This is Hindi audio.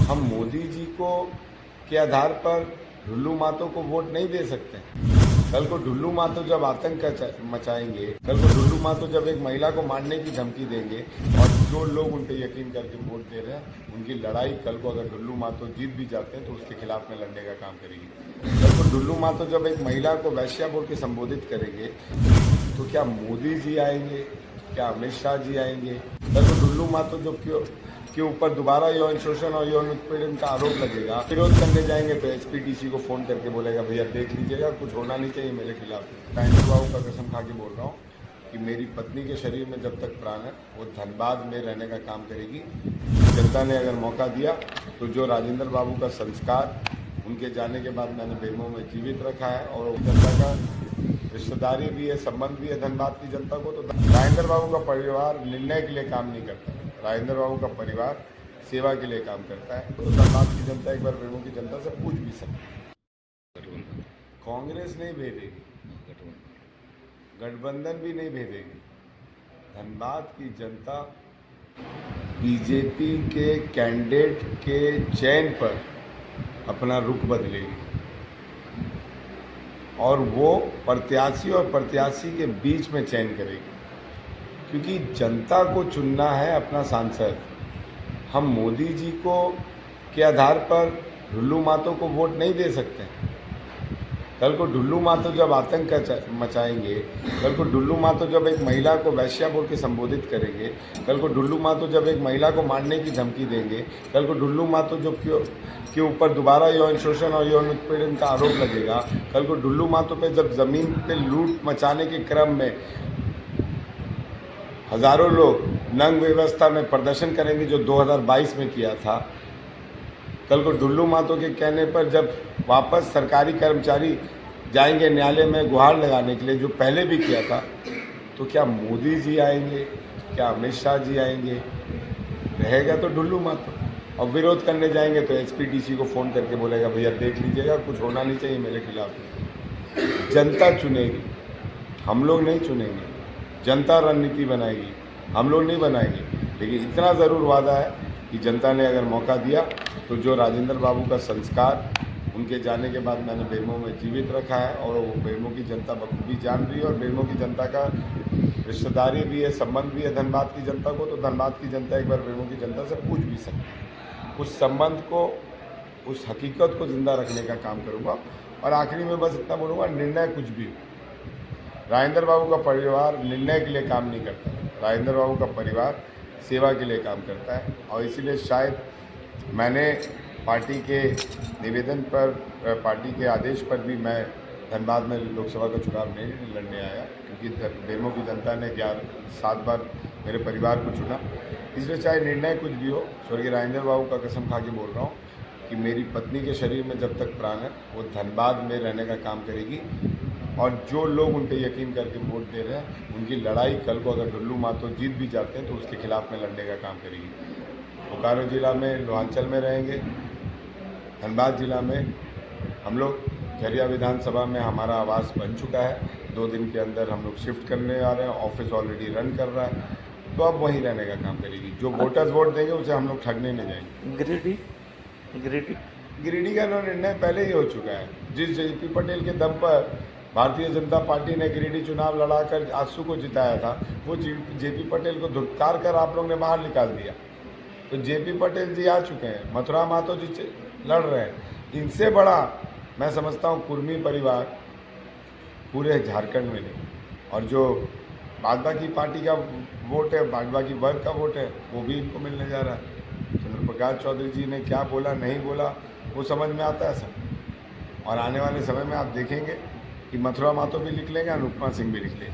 हम मोदी जी को के आधार पर ढुल्लू मातो को वोट नहीं दे सकते। कल को ढुल्लू मातो जब आतंक मचाएंगे, कल को ढुल्लू मातो जब एक महिला को मारने की धमकी देंगे और जो लोग उन पे यकीन करके वोट दे रहे हैं, उनकी लड़ाई कल को अगर ढुल्लू मातो जीत भी जाते हैं तो उसके खिलाफ में लड़ने का काम करेगी। कल को ढुल्लू मातो जब एक महिला को वैश्या बोल के संबोधित करेंगे तो क्या मोदी जी आएंगे, क्या अमित शाह जी आएंगे? कल को ढुल्लू मातो जो के ऊपर दोबारा यौन शोषण और यौन उत्पीड़न का आरोप लगेगा, विरोध करने जाएंगे तो एसपीडीसी को फोन करके बोलेगा भैया देख लीजिएगा, कुछ होना नहीं चाहिए मेरे खिलाफ। राजेंद्र बाबू का कसम खा के बोल रहा हूँ कि मेरी पत्नी के शरीर में जब तक प्राण है वो धनबाद में रहने का काम करेगी। जनता ने अगर मौका दिया तो जो राजेंद्र बाबू का संस्कार उनके जाने के बाद मैंने बेमो में जीवित रखा है और जनता का रिश्तेदारी भी है, संबंध भी है धनबाद की जनता को। तो राजेंद्र बाबू का परिवार निर्णय के लिए काम नहीं करता, राजेंद्र बाबू का परिवार सेवा के लिए काम करता है। तो धनबाद की जनता एक बार बेमो की जनता से पूछ भी सकती है। कांग्रेस नहीं भेजेगी, गठबंधन भी नहीं भेजेगी। धनबाद की जनता बीजेपी के कैंडिडेट के चयन पर अपना रुख बदलेगी और वो प्रत्याशी और प्रत्याशी के बीच में चयन करेगी, क्योंकि जनता को चुनना है अपना सांसद। हम मोदी जी को के आधार पर ढुल्लू मातो को वोट नहीं दे सकते। कल को ढुल्लू मातो जब आतंक मचाएंगे, कल को ढुल्लू मातो जब एक महिला को वैश्या बोल के संबोधित करेंगे, कल को ढुल्लू मातो जब एक महिला को मारने की धमकी देंगे, कल को ढुल्लू मातो जो के ऊपर दोबारा यौन शोषण और यौन उत्पीड़न का आरोप लगेगा, कल को ढुल्लू मातो पे जब जमीन पे लूट मचाने के क्रम में हजारों लोग नंग व्यवस्था में प्रदर्शन करेंगे जो 2022 में किया था, कल को ढुल्लू मातो के कहने पर जब वापस सरकारी कर्मचारी जाएंगे न्यायालय में गुहार लगाने के लिए जो पहले भी किया था, तो क्या मोदी जी आएंगे, क्या अमित शाह जी आएंगे? रहेगा तो ढुल्लू मातो। और विरोध करने जाएंगे तो एसपीडीसी को फ़ोन करके बोलेगा भैया देख लीजिएगा, कुछ होना नहीं चाहिए मेरे खिलाफ। जनता चुनेगी, हम लोग नहीं चुनेंगे। जनता रणनीति बनाएगी, हम लोग नहीं बनाएंगे। लेकिन इतना ज़रूर वादा है कि जनता ने अगर मौका दिया तो जो राजेंद्र बाबू का संस्कार उनके जाने के बाद मैंने बेमो में जीवित रखा है और वो बेमो की जनता बखूबी जान रही है और बेमो की जनता का रिश्तेदारी भी है, संबंध भी है धनबाद की जनता को। तो धनबाद की जनता एक बार बेमो की जनता से पूछ भी सकती है। उस संबंध को, उस हकीकत को जिंदा रखने का काम करूँगा। और आखिरी में बस इतना बोलूँगा, निर्णय कुछ भी, राजेंद्र बाबू का परिवार निर्णय के लिए काम नहीं करता है, राजेंद्र बाबू का परिवार सेवा के लिए काम करता है। और इसीलिए शायद मैंने पार्टी के निवेदन पर, पार्टी के आदेश पर भी मैं धनबाद में लोकसभा का चुनाव नहीं लड़ने आया, क्योंकि बेमो की जनता ने 7 बार मेरे परिवार को चुना। इसलिए चाहे निर्णय कुछ भी हो, स्वर्गीय राजेंद्र बाबू का कसम खा के बोल रहा हूँ कि मेरी पत्नी के शरीर में जब तक प्राण है वो धनबाद में रहने का काम करेगी। और जो लोग उन पे यकीन करके वोट दे रहे हैं, उनकी लड़ाई कल को अगर ढुल्लू मातो जीत भी जाते हैं तो उसके खिलाफ में लड़ने का काम करेगी। बोकारो जिला में, लोहांचल में रहेंगे। धनबाद जिला में हम लोग झरिया विधानसभा में हमारा आवास बन चुका है। 2 दिन के अंदर हम लोग शिफ्ट करने आ रहे हैं, ऑफिस ऑलरेडी रन कर रहा है, तो अब वहीं रहने का काम करेगी। जो वोटर्स वोट देंगे उसे हम लोग ठगने नहीं जाएंगे। गिरिडीह का निर्णय पहले ही हो चुका है। जिस जेपी पटेल के दम पर भारतीय जनता पार्टी ने गिरिडीह चुनाव लड़ाकर आजसू को जिताया था, वो जेपी पटेल को धुतकार कर आप लोग ने बाहर निकाल दिया। तो जेपी पटेल जी आ चुके हैं, मथुरा मातो जी लड़ रहे हैं। इनसे बड़ा मैं समझता हूँ कुर्मी परिवार पूरे झारखंड में नहीं। और जो बाकी पार्टी का वोट है, बाकी वर्ग का वोट है, वो भी इनको मिलने जा रहा है। चंद्रप्रकाश चौधरी जी ने क्या बोला, नहीं बोला, वो समझ में आता है सब। और आने वाले समय में आप देखेंगे कि मथुरा मातो भी लिख लेंगे, अनुपमा सिंह भी लिख लेंगे।